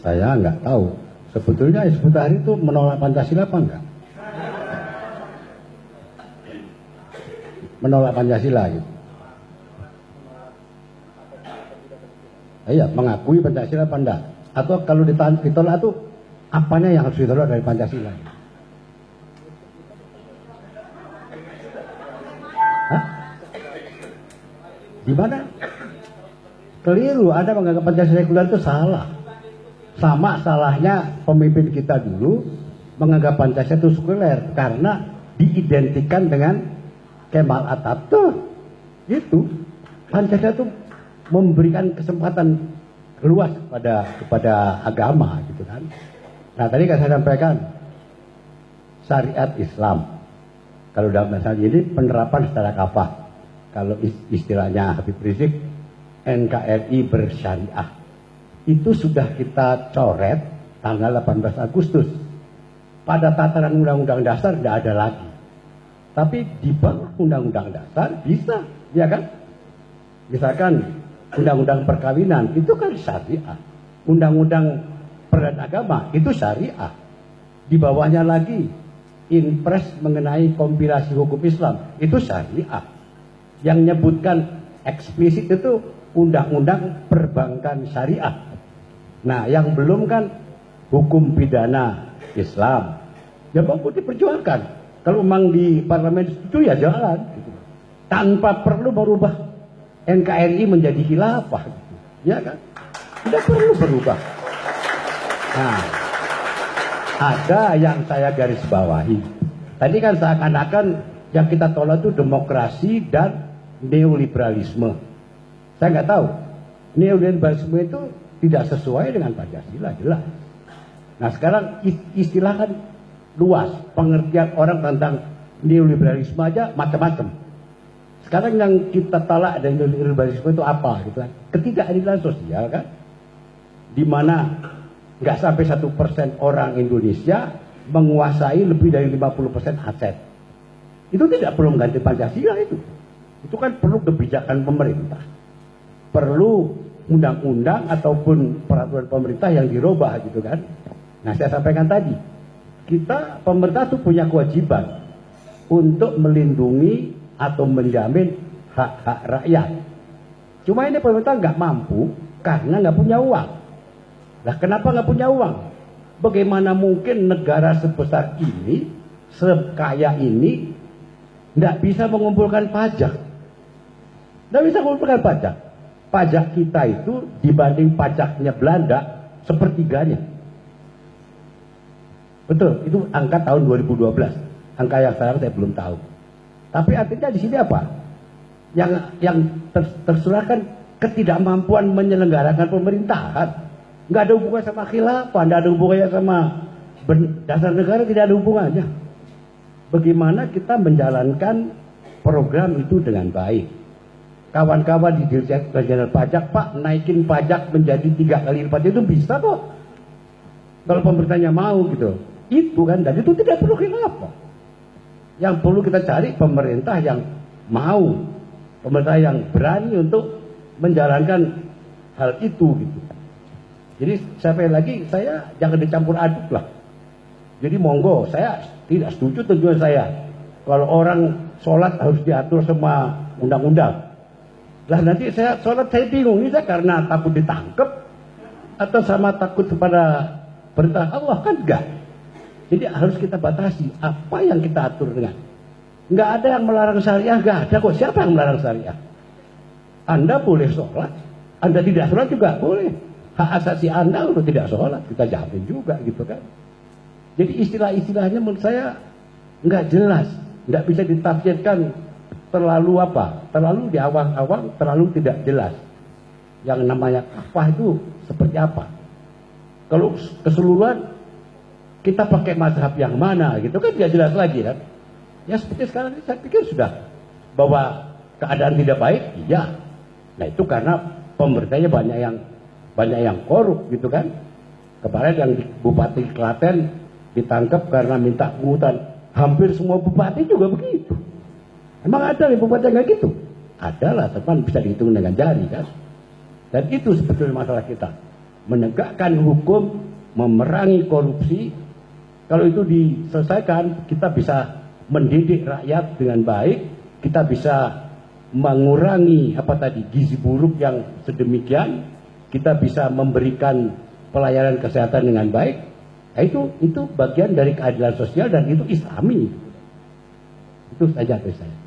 Saya nggak tahu. Sebetulnya Hizbut Tahrir itu menolak Pancasila apa enggak? Menolak Pancasila gitu. Iya, mengakui Pancasila apa enggak? Atau kalau ditolak itu apanya yang harus ditolak dari Pancasila? Hah? Di mana? Keliru, Anda menganggap Pancasila sekuler itu salah. Sama salahnya pemimpin kita dulu menganggap Pancasila itu sekuler karena diidentikan dengan Kemal Atatürk. Gitu. Pancasila itu memberikan kesempatan luas kepada agama gitu kan. Nah, tadi kan saya sampaikan syariat Islam. Kalau dalam bahasa ini penerapan secara kafah. Kalau istilahnya Habib Rizik, NKRI bersyariah. Itu sudah kita coret tanggal 18 Agustus. Pada tataran Undang-Undang Dasar tidak ada lagi. Tapi di bawah Undang-Undang Dasar bisa, ya kan? Misalkan Undang-Undang Perkawinan itu kan syariah. Undang-Undang Peradilan Agama itu syariah. Di bawahnya lagi Inpres mengenai kompilasi hukum Islam itu syariah. Yang nyebutkan eksplisit itu Undang-Undang Perbankan Syariah. Nah, yang belum kan hukum pidana Islam. Ya mampu diperjuangkan. Kalau memang di parlemen itu ya jalan. Gitu. Tanpa perlu merubah NKRI menjadi khilafah. Gitu. Ya kan? Tidak perlu berubah. Nah, ada yang saya garis bawahi. Tadi kan seakan-akan yang kita tolak itu demokrasi dan neoliberalisme. Saya nggak tahu. Neoliberalisme itu tidak sesuai dengan Pancasila, jelas. Nah, sekarang istilah kan luas. Pengertian orang tentang neoliberalisme aja macam-macam. Sekarang yang kita tolak dari neoliberalisme itu apa? Gitu kan? Ketidakadilan sosial kan? Di mana nggak sampai 1% orang Indonesia menguasai lebih dari 50% aset. Itu tidak perlu mengganti Pancasila itu. Itu kan perlu kebijakan pemerintah. Perlu undang-undang ataupun peraturan pemerintah yang dirubah gitu kan. Nah, saya sampaikan tadi, pemerintah itu punya kewajiban untuk melindungi atau menjamin hak-hak rakyat. Cuma ini pemerintah nggak mampu karena nggak punya uang. Nah, kenapa nggak punya uang? Bagaimana mungkin negara sebesar ini, sekaya ini, nggak bisa mengumpulkan pajak? Nggak bisa mengumpulkan pajak. Pajak kita itu dibanding pajaknya Belanda sepertiganya. Betul, itu angka tahun 2012. Angka yang sekarang saya belum tahu. Tapi artinya di sini apa? Yang tersurahkan ketidakmampuan menyelenggarakan pemerintahan. Nggak ada hubungan sama khilafah, nggak ada hubungannya sama dasar negara, tidak ada hubungannya. Bagaimana kita menjalankan program itu dengan baik? Kawan-kawan di Direktorat Jenderal Pajak, Pak, naikin pajak menjadi 3 kali lipat itu bisa kok. Kalau pemerintahnya mau gitu. Itu kan, dan itu tidak perlu khilafah. Yang perlu kita cari pemerintah yang mau. Pemerintah yang berani untuk menjalankan hal itu gitu. Jadi sekali lagi, saya jangan dicampur aduk lah. Jadi monggo, saya tidak setuju tujuan saya. Kalau orang sholat harus diatur sama undang-undang. Lah nanti saya sholat saya bingung, ini saya karena takut ditangkap atau sama takut kepada perintah Allah, kan enggak. Jadi harus kita batasi apa yang kita atur dengan. Enggak ada yang melarang syariah, enggak ada kok. Siapa yang melarang syariah? Anda boleh sholat, Anda tidak sholat juga boleh. Hak asasi Anda untuk tidak sholat kita jamin juga gitu kan. Jadi istilah-istilahnya menurut saya enggak jelas, enggak bisa ditafsirkan terlalu apa? Terlalu di awang-awang, terlalu tidak jelas. Yang namanya kafah itu seperti apa? Kalau keseluruhan kita pakai mazhab yang mana gitu kan tidak jelas lagi kan? Ya seperti sekarang ini saya pikir sudah bahwa keadaan tidak baik, iya. Nah itu karena pemerintahnya banyak yang korup gitu kan. Kemarin yang Bupati Klaten ditangkap karena minta pungutan. Hampir semua bupati juga begitu. Emang ada nih bupati yang kayak gitu? Adalah, teman, bisa dihitung dengan jari kan. Dan itu sebetulnya masalah kita. menegakkan hukum, memerangi korupsi. Kalau itu diselesaikan, kita bisa mendidik rakyat dengan baik, kita bisa mengurangi gizi buruk yang sedemikian, kita bisa memberikan pelayanan kesehatan dengan baik. Nah, itu bagian dari keadilan sosial dan itu Islami. Itu saja dari saya.